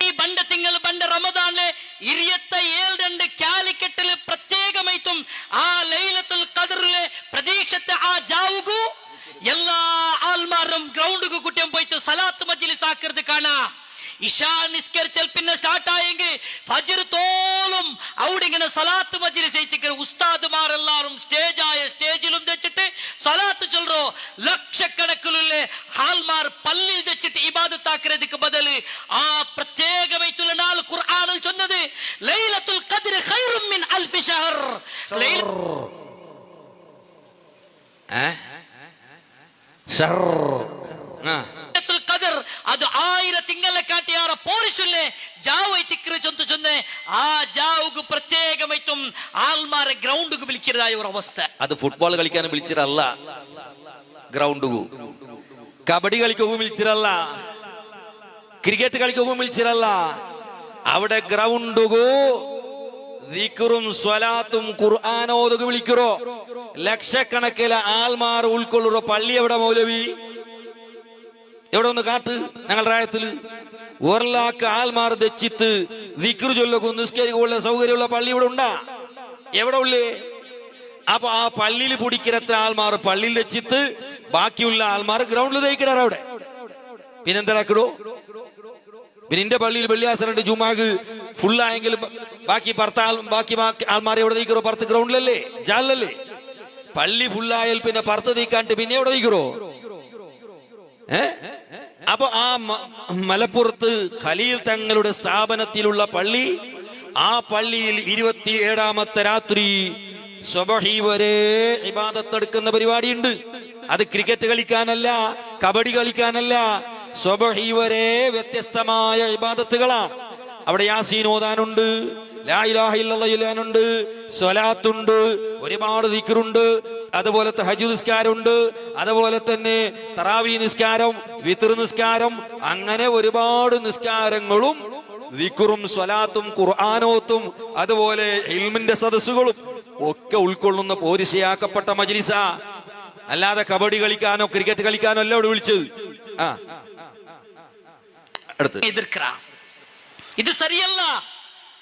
ഈ ബണ്ട തിങ്കൾ ബണ്ട റമദാനിലെ 27 കാലിക്കറ്റില് പ്രത്യേകമായിട്ടും ആ ലൈലത്തുൽ ഖദറിലെ പ്രതീക്ഷത്തെ ആ ജാവുകു എല്ലാ ആൾമാരും ഗ്രൗണ്ടുക്ക് കുറ്റം പോയിട്ട് സലാത്ത് മജ്ലിസ് ആക്കരുത് കാണാ. ഇഷാ നിസ്കരിച്ചാൽ പിന്നെ സ്റ്റാർട്ട് ആയെങ്കിൽ ഫജ്ർ തോളും അവിടെ ഇങ്ങനെ സലാത്ത് മജ്ലിസ് എത്തിക്കുന്ന ഉസ്താദുമാരെല്ലാരും സ്റ്റേജിലും വെച്ചിട്ട് സലാത്ത് ചൊല്ലോ. ലക്ഷക്കണക്കിലുള്ള ഹാൽമാർ പള്ളിയിൽ വെച്ചിട്ട് ഇബാദത്ത് ആക്കുന്നതിന് ബദല് ആ പ്രത്യേകമായിട്ടുള്ള നാൾ ഖുർആനിൽ ചൊന്നത് ലൈലത്തുൽ ഖദ്ർ ഖൈറും മിൻ അൽഫി ശഹർ. ಅದು 1000 ತಿಂಗಳ ಕಾಟಿಯಾರ ಪೋರಿಸುಲ್ಲೆ ಜಾವು ಐತಿಕ್ರ ಚೊಂತು ಚೊಂದೆ ಆ ಜಾವುಗು പ്രത്യേകമായിട്ടും ആൾമാരെ ഗ്രൗണ്ടുക്ക് വിളിക്കുന്നതായ ഒരു അവസ്ഥ. അത് ഫുട്ബോൾ കളിക്കാൻ വിളിച്ചിരല്ല, ഗ്രൗണ്ടുകു കബഡി കളിക്കുകയും വിളിച്ചിരല്ല, ക്രിക്കറ്റ് കളിക്കുകയും വിളിച്ചിരല്ല. അവിടെ ഗ്രൗണ്ടുകു ദിക്റും സ്വലാത്തും ഖുർആനോദുകു വിളിക്കറോ. ലക്ഷക്കണക്കിലെ ആൾമാർ ഉൾക്കൊള്ളുറോ. പള്ളി എവിടെ മൗലവി? എവിടെ ഒന്ന് കാട്ട്. ഞങ്ങളുടെ രായത്തില് 1,00,000 ആൾമാർ ദച്ചിത്ത് ദിക്റ് ചൊല്ലക്കും നിസ്കരിക്കുള്ള സൗകര്യമുള്ള പള്ളി ഇവിടെ ഉണ്ടാ? എവിടെ ഉള്ളേ? അപ്പൊ ആ പള്ളിയിൽ പിടിക്കുന്ന ആൾമാർ പള്ളിയിൽ ദച്ചിത്ത്, ബാക്കിയുള്ള ആൾമാർ ഗ്രൗണ്ടിൽ തയ്ക്കിടാറ്. അവിടെ പിന്നെന്താക്കിടോ? പിന്നെ എന്റെ പള്ളിയിൽ വെള്ളിയാസനുണ്ട്, ജുമാക്ക് ഫുള്ളായെങ്കിൽ ബാക്കി ആൾമാർ എവിടെ തയ്ക്കറോ? പുറത്ത് ഗ്രൗണ്ടിലല്ലേ, ജാലല്ലേ. പള്ളി ഫുള്ളായാൽ പിന്നെ പുറത്ത് തയ്ക്കാണ്ട് പിന്നെ എവിടെ തയ്ക്കറോ? അപ്പൊ ആ മലപ്പുറത്ത് ഖലീൽ തങ്ങളുടെ സ്ഥാപനത്തിലുള്ള പള്ളി, ആ പള്ളിയിൽ 27ാമത്തെ രാത്രി സുബ്ഹി വരെ ഇബാദത്ത് എടുക്കുന്ന പരിപാടിയുണ്ട്. അത് ക്രിക്കറ്റ് കളിക്കാനല്ല, കബഡി കളിക്കാനല്ല, സുബ്ഹി വരെ വ്യത്യസ്തമായ ഇബാദത്തുകളാണ്. അവിടെ യാസീൻ ഓതാനുണ്ട്, ലാ ഇലാഹ ഇല്ലല്ലാഹ് ചൊല്ലാനുണ്ട്, സ്വലാത്തുണ്ട്, ഒരുപാട് ദിക്റുണ്ട്, അതുപോലെ തഹജ്ജുദ് നിസ്കാരമുണ്ട്, അതുപോലെ തന്നെ തറാവീഹ് നിസ്കാരം, വിത്ർ നിസ്കാരം, അങ്ങനെ ഒരുപാട് നിസ്കാരങ്ങളും ദിക്റും സ്വലാത്തും ഖുർആനോത്തും അതുപോലെ ഇൽമിന്റെ സദസ്സുകളും ഒക്കെ ഉൾക്കൊള്ളുന്ന പോരിശയാക്കപ്പെട്ട മജ്ലിസ. അല്ലാതെ കബഡി കളിക്കാനോ ക്രിക്കറ്റ് കളിക്കാനോ അല്ല അവിടെ വിളിച്ചത്. ഇത് ശരിയല്ല,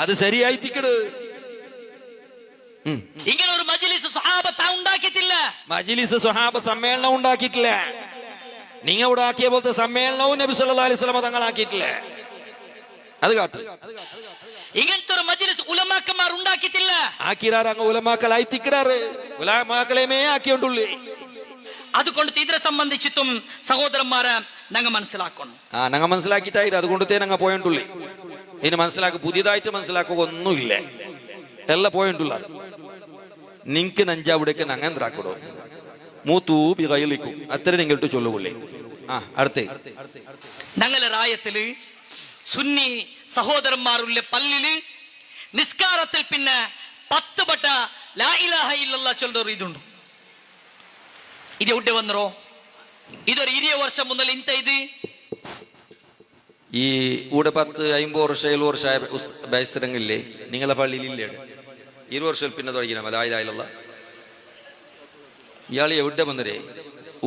അത് ശരിയായി തിക്കട്. ഇങ്ങനെ ഒരു മജ്ലിസ് സ്വഹാബത്ത് ഉണ്ടാക്കിയിട്ടില്ല. മജ്ലിസ് സ്വഹാബത്ത് സമ്മേളനം ഉണ്ടാക്കിയിട്ടില്ല. നിങ്ങൾ ഇവിടെ ആക്കിയ പോലത്തെ സമ്മേളനവും നബി സല്ലല്ലാഹു അലൈഹി വസല്ലം തങ്ങൾ ആക്കിയിട്ടില്ല. അത് കാട്ട്. ഇങ്ങനത്തെ ഒരു മജ്ലിസ് ഉലമാക്കന്മാർ ഉണ്ടാക്കിയിട്ടില്ല. ആക്കിരാറ് അങ്ങ് ഉലമാക്കളായി തിക്കിടാറ്. ഉലമാക്കളെമേ ആക്കിയോണ്ടുള്ളേ. അതുകൊണ്ട് ഇതിനെ സംബന്ധിച്ചിട്ടും സഹോദരന്മാരെ ഞങ്ങൾ മനസ്സിലാക്കണം. ഞങ്ങൾ മനസ്സിലാക്കിയിട്ടായിട്ട് അതുകൊണ്ടത്തേ ഞങ്ങൾ പോയിട്ടുള്ളേ. ഇനി മനസ്സിലാക്കുക, പുതിയതായിട്ട് മനസ്സിലാക്കുക ഒന്നുമില്ല, എല്ലാം പോയിട്ടുള്ള. നിങ്ങക്ക് നഞ്ചാവിടേക്ക് ഞങ്ങൾ എന്താക്കടോ മൂത്തൂ കയ്യിലിക്കും അത്ര നിങ്ങളിട്ട് ചൊല്ലുകൊള്ളേ. അടുത്തേ ഞങ്ങളെ റായത്തില് സുന്നി സഹോദരന്മാരുള്ള പള്ളിയില് നിസ്കാരത്തിൽ പിന്നെ 10 ബട്ട ലാ ഇലാഹ ഇല്ലല്ലാഹ് ചൊല്ലൊരു ഇതുണ്ട്. ഇത് എവിടെ വന്നോ? ഇതൊരു 20 വർഷം മുതൽ ഇന്ത ഇത് ഈ കൂടെ 10-50 വർഷം 7 വർഷമായ ബൈസരങ്ങില്ലേ നിങ്ങളെ പള്ളിയിലില്ലേ? 20 വർഷം പിന്നെ തുടങ്ങിയ ലാ ഇലാഹ ഇല്ലല്ലാഹ്. ഇയാൾ എവിടെ വന്നരേ?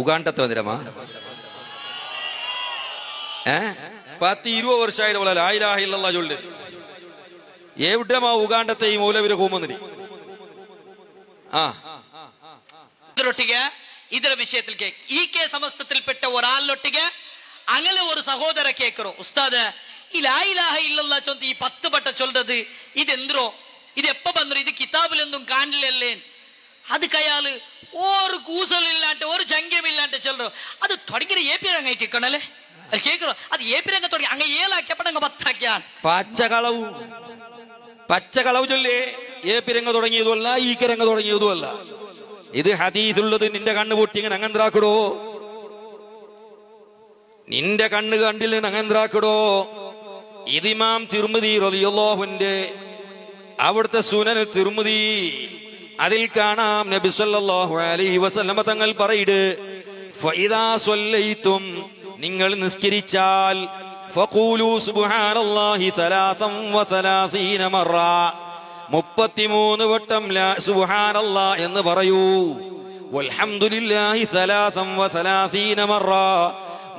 ഉഗാണ്ടത്തെ വന്നിരമാ? 10-20 വർഷമായിട്ട് ലാ ഇലാഹ ഇല്ലല്ലാഹ് ചൊല്ലു. എവിടെമാ ഉഗാണ്ടത്തെ ഈ മൗലവിരെ കോമന്നിരി? ഇതിലൊട്ടിಗೆ ಇದರ ವಿಷಯത്തിൽ ഈ സമസ്തത്തിൽപ്പെട്ട ഒരാളിലൊട്ടിಗೆ അങ്ങനെ ഒരു സഹോദര കേക്കറോ ഉസ്താദ് ഈ ലാ ഇലാഹ ഇല്ലല്ലാഹ് ചൊല്ലി ഈ 10 ബട്ട ചൊല്ലത് ഇതെന്തോ, ഇത് എപ്പ വന്നോ? ഇത് കിതാബിലൊന്നും കാണില്ലല്ലേ? അത് കയാള് ഒരു കൂസലില്ലാണ്ട് ഒരു ജംഗ്യമില്ലാണ്ട് ചൊല്ലോ. അത് തുടങ്ങിയ ഏ പി രംഗ ഇട്ടിക്കണല്ലേ? അത് കേക്കറോ? അത് ഏ പി രംഗ തുടങ്ങി അങ്ങ് 7 ആക്കിയപ്പോൾ അങ്ങ് 10 ആക്കിയാണ്. പച്ചകളവ് ചൊല്ലേ. ഏ പി രംഗ തുടങ്ങിയതുമല്ല, ഈ രംഗ തുടങ്ങിയതുമല്ല. ഇത് ഹദീസുള്ളത്. നിന്റെ കണ്ണ് പൊട്ടി ഇങ്ങനെ അങ്ങെന്താക്കടോ? നിന്റെ കണ്ണ് കണ്ടില്ല അങ്ങെന്താക്കടോ? ഇത് ഇമാം തിർമിദി റളിയല്ലാഹുവിന്റെ അവിടുത്തെ സുനൻ തിർമിദി, അതിൽ കാണാം നബി സല്ലല്ലാഹു അലൈഹി വസല്ലമ തങ്ങൾ പറയിട്, ഫഇദാ സ്വല്ലൈതും, നിങ്ങൾ നിസ്കരിച്ചാൽ, ഫഖൂലു സുബ്ഹാനല്ലാഹി 33 മറ, 33 വട്ടം സുബ്ഹാനല്ലാഹ് എന്ന് പറയൂ. വൽഹംദുലില്ലാഹി 33 മറ,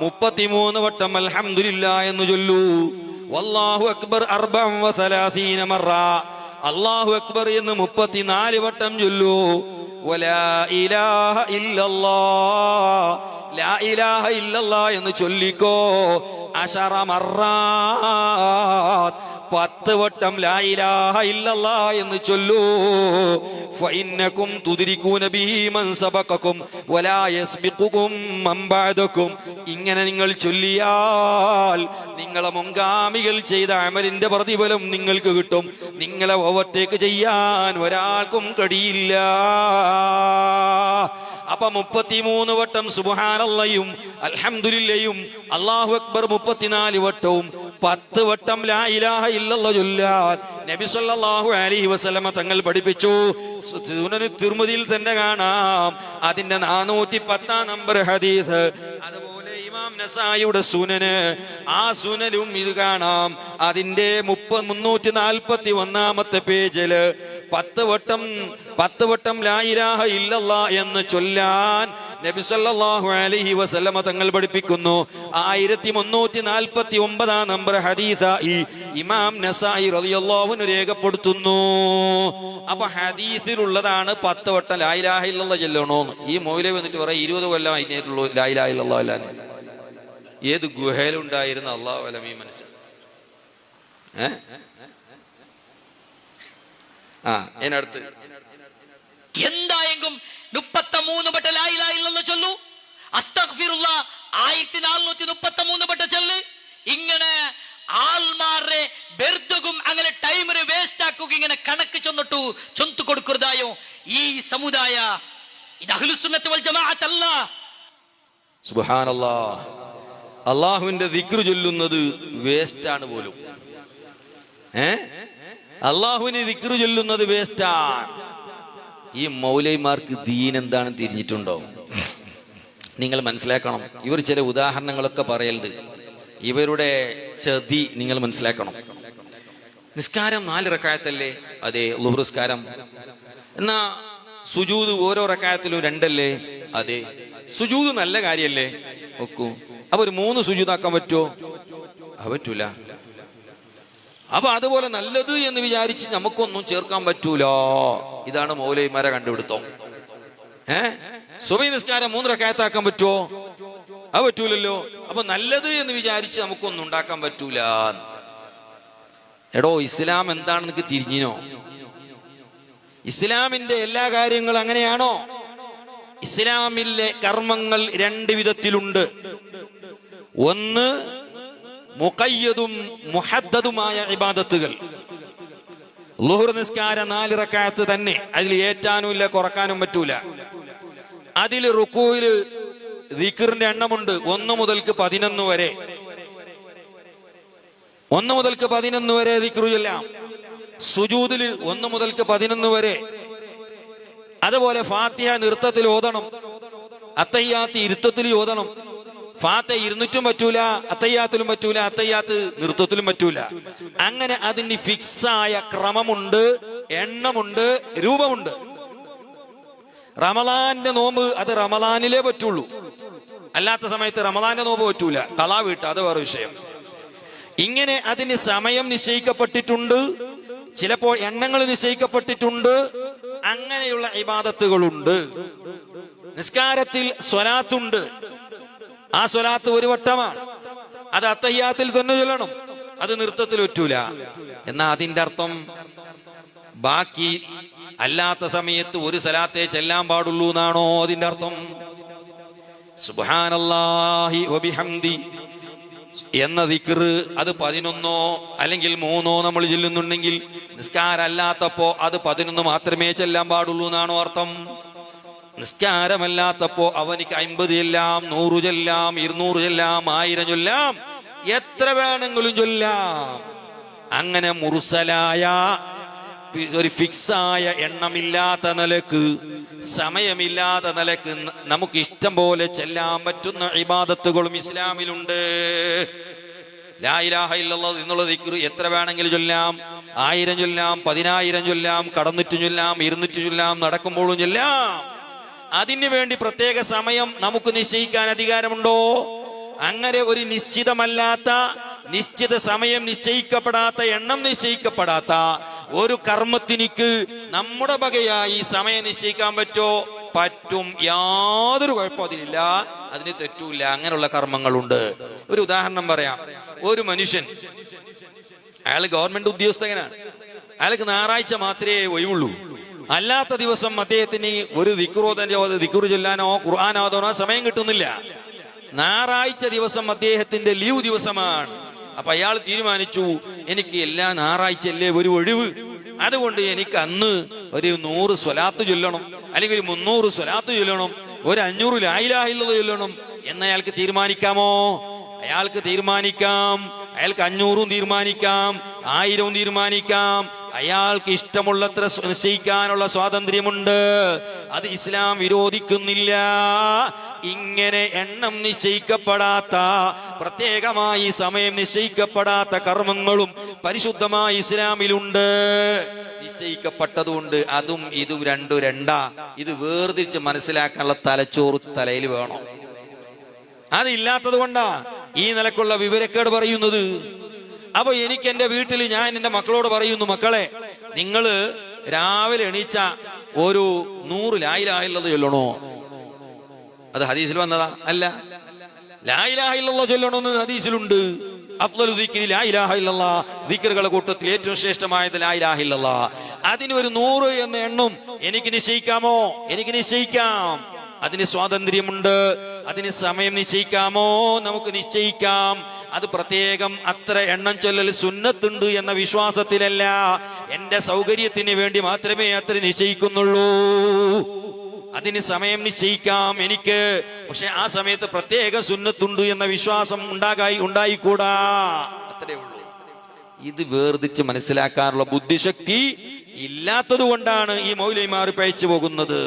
33 വട്ടം അൽഹംദുലില്ലാഹ് എന്ന് ചൊല്ലൂ. വല്ലാഹു അക്ബർ 34 മറ, അല്ലാഹു അക്ബർ എന്ന് 34 വട്ടം ചൊല്ലൂ. വലാ ഇലാഹ ഇല്ലല്ലാഹ്, ലാ ഇലാഹ ഇല്ലല്ലാഹ് എന്ന് ചൊല്ലിക്കോ 10 മറ, 10 വട്ടം ലാ ഇലാഹ ഇല്ലല്ലാഹ് എന്ന് ചൊല്ലൂ. ഫഇന്നകും തുദ്രികൂന ബിഹി മൻ സബഖകും വലാ യസ്ബിഖുകും മൻ ബഅദകും. ഇങ്ങനെ നിങ്ങൾ ചൊല്ലിയാൽ നിങ്ങളെ മുൻഗാമികൾ ചെയ്ത അമലിന്റെ പ്രതിഫലം നിങ്ങൾക്ക് കിട്ടും. നിങ്ങളെ ഓവർടേക്ക് ചെയ്യാൻ ഒരാൾക്കും കഴിയില്ല. അപ്പൊ 33 വട്ടം സുബ്ഹാനല്ലാഹും അൽഹംദുലില്ലയും അല്ലാഹു അക്ബർ 34 വട്ടവും 10 വട്ടം ലാ ഇലാഹ ഇല്ലല്ലാഹ് ചൊല്ലാൻ നബി സല്ലല്ലാഹു അലൈഹി വസല്ലമ തങ്ങൾ പഠിപ്പിച്ചു. സുനൻ തിർമിദിയിൽ തന്നെ കാണാം അതിന്റെ 410 നമ്പർ ഹദീസ്. അതുപോലെ ഇമാം നസായിയുടെ സുനന്, ആ സുനലും ഇത് കാണാം അതിന്റെ 341 പേജില് 10 വട്ടം ലാ ഇലാഹ ഇല്ലല്ലാഹ് എന്ന് ചൊല്ലാൻ നബി സല്ലല്ലാഹു അലൈഹി വസല്ലമ തങ്ങൾ പഠിപ്പിക്കുന്നു. 1349 നമ്പർ ഹദീസായി ഇമാം നസായി റളിയല്ലാഹു അൻഹു രേഖപ്പെടുത്തുന്നു. അപ്പൊ ഹദീസിലുള്ളതാണ് 10 വട്ടം ലാ ഇലാഹ ഇല്ലല്ലാഹ് ചൊല്ലണോന്ന്. ഈ മൗലവി വന്നിട്ട് പറയും 20 കൊല്ലം അതിനേറ്റുള്ളൂ ലാ ഇലാഹ ഇല്ലല്ലാഹ് അല്ലാതെ. ഏത് ഗുഹയിലുണ്ടായിരുന്ന അല്ലാഹു അലം ഈ മനുഷ്യൻ. അതിനടുത്ത് എന്തായെങ്കിലും 33 വട്ട ലാ ഇലാഹ ഇല്ലല്ലാഹ് ചൊല്ലു, അസ്തഗ്ഫിറുല്ലാഹ് 1433 വട്ട ചൊല്ല്. ഇങ്ങനെ ആൾമാരെ ബെർദും അങ്ങനെ ടൈമിന് വേസ്റ്റ് ആക്കുക, ഇങ്ങനെ കണക്ക് ചൊന്തു കൊടുക്കുന്നതായോ ഈ സമുദായ. ഇത് അഹ്ലുസുന്നത്ത് വൽ ജമാഅത്ത് അല്ല. സുബ്ഹാനല്ലാഹ്, അള്ളാഹുവിന്റെ ദിക്റ് ചൊല്ലുന്നത് വേസ്റ്റാണ് പോലും. അള്ളാഹുവിന് ദിക്റ് ചൊല്ലുന്നത് വേസ്റ്റാണ്. ഈ മൗലൈമാർക്ക് ദീൻ എന്താണെന്ന് തിരിഞ്ഞിട്ടുണ്ടോ? നിങ്ങൾ മനസ്സിലാക്കണം. ഇവർ ചില ഉദാഹരണങ്ങളൊക്കെ പറയലുണ്ട്. ഇവരുടെ ചതി നിങ്ങൾ മനസ്സിലാക്കണം. നിസ്കാരം 4 റക്അത്തല്ലേ? അതെ. ളുഹ്ർ നിസ്കാരം. എന്നാ സുജൂദ് ഓരോ റക്അത്തിലും 2 അല്ലേ? അതെ. സുജൂദ് നല്ല കാര്യല്ലേ? നോക്കൂ, അപ്പൊ ഒരു 3 സുജൂദാക്കാൻ പറ്റുമോ? പറ്റൂല. അപ്പൊ അതുപോലെ നല്ലത് എന്ന് വിചാരിച്ച് നമുക്കൊന്നും ചേർക്കാൻ പറ്റൂല. ഇതാണ് മൗലവിമാരെ കണ്ടുപിടുത്തം. സുബഹി നിസ്കാരം 3 റക്അത്താക്കാൻ പറ്റുമോ? പറ്റൂലല്ലോ. അപ്പൊ നല്ലത് എന്ന് വിചാരിച്ച് നമുക്കൊന്നും ഉണ്ടാക്കാൻ പറ്റൂല. എടോ, ഇസ്ലാം എന്താണെന്ന് തിരിഞ്ഞിനോ? ഇസ്ലാമിന്റെ എല്ലാ കാര്യങ്ങളും അങ്ങനെയാണോ? ഇസ്ലാമിലെ കർമ്മങ്ങൾ 2 വിധത്തിലുണ്ട്. ഒന്ന് മുഖയ്യദും മുഹദ്ദദുമായ ഇബാദത്തുകൾ. ളുഹ്ർ നിസ്കാരം 4 റക്അത്ത് തന്നെ, അതിൽ ഏറ്റാനും ഇല്ല കുറക്കാനും പറ്റൂല. അതിൽ റുക്കൂയില് ദിക്റിന്റെ എണ്ണമുണ്ട് 1 മുതൽക്ക് 11 വരെ. 1 മുതൽക്ക് 11 വരെ ദിക്റ് ചൊല്ലാം. സുജൂദില് 1 മുതൽക്ക് 11 വരെ. അതുപോലെ ഫാത്തിഹ നൃത്തത്തിൽ ഓതണം, അത്തഹിയ്യാത്ത് ഇരുത്തത്തിൽ ഓതണം. ഫാത്തിഹ ഇരുന്നിട്ടും പറ്റൂല, അത്തഹിയ്യാത്തിലും പറ്റൂല, അത്തഹിയ്യാത്ത് നൃത്തത്തിലും പറ്റൂല. അങ്ങനെ അതിന് ഫിക്സായ ക്രമമുണ്ട്, എണ്ണമുണ്ട്, രൂപമുണ്ട്. റമളാന്റെ നോമ്പ് അത് റമളാനിലേ പറ്റുള്ളൂ, അല്ലാത്ത സമയത്ത് റമളാന്റെ നോമ്പ് പറ്റൂല, കളാ വീട്ട, അത് വേറെ വിഷയം. ഇങ്ങനെ അതിന് സമയം നിശ്ചയിക്കപ്പെട്ടിട്ടുണ്ട്, ചിലപ്പോൾ എണ്ണങ്ങൾ നിശ്ചയിക്കപ്പെട്ടിട്ടുണ്ട്. അങ്ങനെയുള്ള ഇബാദത്തുകളുണ്ട്. നിസ്കാരത്തിൽ സ്വലാത്തുണ്ട്. ആ സ്വലാത്ത് 1 വട്ടമാണ്. അത് അത്തഹിയ്യാത്തിൽ തന്നെ ചൊല്ലണം, അത് നൃത്തത്തിൽ പറ്റൂല. എന്നാ അതിന്റെ അർത്ഥം ബാക്കി അല്ലാത്ത സമയത്ത് 1 സലാത്തേ ചെല്ലാൻ പാടുള്ളൂ എന്നാണോ അതിന്റെ അർത്ഥം? സുബ്ഹാനല്ലാഹി വബിഹംദി എന്ന ദിക്റ് അത് 11 അല്ലെങ്കിൽ 3 നമ്മൾ ചൊല്ലുന്നുണ്ടെങ്കിൽ നിസ്കാരമല്ലാത്തപ്പോ അത് 11 മാത്രമേ ചെല്ലാൻ പാടുള്ളൂ എന്നാണോ അർത്ഥം? നിസ്കാരമല്ലാത്തപ്പോ അവനിക്ക് 50 ചെല്ലാം, 100 ചെല്ലാം, 200 ചെല്ലാം, 1000 ചൊല്ലാം, എത്ര വേണമെങ്കിലും ചൊല്ലാം. അങ്ങനെ മുർസലായ ഒരു ഫിക്സായ എണ്ണമില്ലാത്ത നിലക്ക്, സമയമില്ലാത്ത നിലക്ക് നമുക്ക് ഇഷ്ടം പോലെ ചെല്ലാൻ പറ്റുന്ന ഇബാദത്തുകളും ഇസ്ലാമിലുണ്ട്. ലാ ഇലാഹ ഇല്ലല്ലാഹ് എന്നുള്ള ദിക്ർ എത്ര വേണമെങ്കിലും ചൊല്ലാം. 1000 ചൊല്ലാം, 10000 ചൊല്ലാം, കടന്നിട്ട് ചൊല്ലാം, 200 ചൊല്ലാം, നടക്കുമ്പോഴും ചൊല്ലാം. അതിനു വേണ്ടി പ്രത്യേക സമയം നമുക്ക് നിശ്ചയിക്കാൻ അധികാരമുണ്ടോ? അങ്ങനെ ഒരു നിശ്ചിതമല്ലാത്ത നിശ്ചിത സമയം നിശ്ചയിക്കപ്പെടാത്ത, എണ്ണം നിശ്ചയിക്കപ്പെടാത്ത ഒരു കർമ്മത്തിനിക്ക് നമ്മുടെ വകയായി സമയം നിശ്ചയിക്കാൻ പറ്റും. യാതൊരു കുഴപ്പം അതിലില്ല, അതിന് തെറ്റൂല. അങ്ങനെയുള്ള കർമ്മങ്ങളുണ്ട്. ഒരു ഉദാഹരണം പറയാം. ഒരു മനുഷ്യൻ, അയാൾ ഗവൺമെന്റ് ഉദ്യോഗസ്ഥനാണ്. അയാൾക്ക് ഞായറാഴ്ച മാത്രമേ ഒഴിവുള്ളൂ. അല്ലാത്ത ദിവസം അദ്ദേഹത്തിന് ഒരു ദിക്റ് ചൊല്ലാനോ ഖുർആൻ ഓതാനോ സമയം കിട്ടുന്നില്ല. ഞായറാഴ്ച ദിവസം അദ്ദേഹത്തിന്റെ ലീവ് ദിവസമാണ്. അപ്പൊ അയാൾ തീരുമാനിച്ചു, എനിക്ക് എല്ലാ ഞായറാഴ്ചയല്ലേ ഒരു ഒഴിവ്, അതുകൊണ്ട് എനിക്ക് അന്ന് ഒരു 100 സ്വലാത്ത് ചൊല്ലണം, അല്ലെങ്കിൽ ഒരു 300 സ്വലാത്ത് ചൊല്ലണം, ഒരു 500 ലാ ഇലാഹ ഇല്ലല്ലാഹ് ചൊല്ലണം എന്ന് അയാൾക്ക് തീരുമാനിക്കാമോ? അയാൾക്ക് തീരുമാനിക്കാം. അയാൾക്ക് 500 തീരുമാനിക്കാം, 1000 തീരുമാനിക്കാം. അയാൾക്ക് ഇഷ്ടമുള്ളത്ര നിശ്ചയിക്കാനുള്ള സ്വാതന്ത്ര്യമുണ്ട്. അത് ഇസ്ലാം വിരോധിക്കുന്നില്ല. ഇങ്ങനെ എണ്ണം നിശ്ചയിക്കപ്പെടാത്ത, പ്രത്യേകമായി സമയം നിശ്ചയിക്കപ്പെടാത്ത കർമ്മങ്ങളും പരിശുദ്ധമായ ഇസ്ലാമിലുണ്ട്. നിശ്ചയിക്കപ്പെട്ടതുകൊണ്ട് അതും ഇതും രണ്ടാ. ഇത് വേർതിരിച്ച് മനസ്സിലാക്കാനുള്ള തലച്ചോറ് തലയിൽ വേണം. അതില്ലാത്തത് കൊണ്ടാ ഈ നിലക്കുള്ള വിവരക്കേട് പറയുന്നത്. അപ്പൊ എനിക്ക് എന്റെ വീട്ടിൽ ഞാൻ എന്റെ മക്കളോട് പറയുന്നു, മക്കളെ നിങ്ങള് രാവിലെ എണീച്ച ഒരു 100 ലാ ഇലാഹ ഇല്ലല്ലാഹ് ചൊല്ലണോ? അത് ഹദീസിൽ വന്നതാ? അല്ല. ലാ ഇലാഹ ഇല്ലല്ലാഹ് ചൊല്ലണമെന്ന് ഹദീസിലുണ്ട്. അഫ്ളലു ദിക്രി ലാ ഇലാഹ ഇല്ലല്ലാഹ്, ദിക്റുകളുടെ കൂട്ടത്തിൽ ഏറ്റവും ശ്രേഷ്ഠമായത് ലാ ഇലാഹ ഇല്ലല്ലാഹ്. അതിന് ഒരു 100 എന്ന എണ്ണം എനിക്ക് നിശ്ചയിക്കാമോ? എനിക്ക് നിശ്ചയിക്കാം. അതിന് സ്വാതന്ത്ര്യമുണ്ട്. അതിന് സമയം നിശ്ചയിക്കാമോ? നമുക്ക് നിശ്ചയിക്കാം. അത് പ്രത്യേകം അത്ര എണ്ണം ചൊല്ലൽ സുന്നത്തുണ്ട് എന്ന വിശ്വാസത്തിലല്ല, എന്റെ സൗകര്യത്തിന് വേണ്ടി മാത്രമേ അത്ര നിശ്ചയിക്കുന്നുള്ളൂ. അതിന് സമയം നിശ്ചയിക്കാം എനിക്ക്, പക്ഷെ ആ സമയത്ത് പ്രത്യേക സുന്നത്തുണ്ട് എന്ന വിശ്വാസം ഉണ്ടായിക്കൂടാ. അത്രേ ഉള്ളൂ. ഇത് വേർതിരിച്ച് മനസ്സിലാക്കാനുള്ള ബുദ്ധിശക്തി ഇല്ലാത്തത് കൊണ്ടാണ് ഈ മൗലവിമാർ പഴിച്ചു പോകുന്നത്.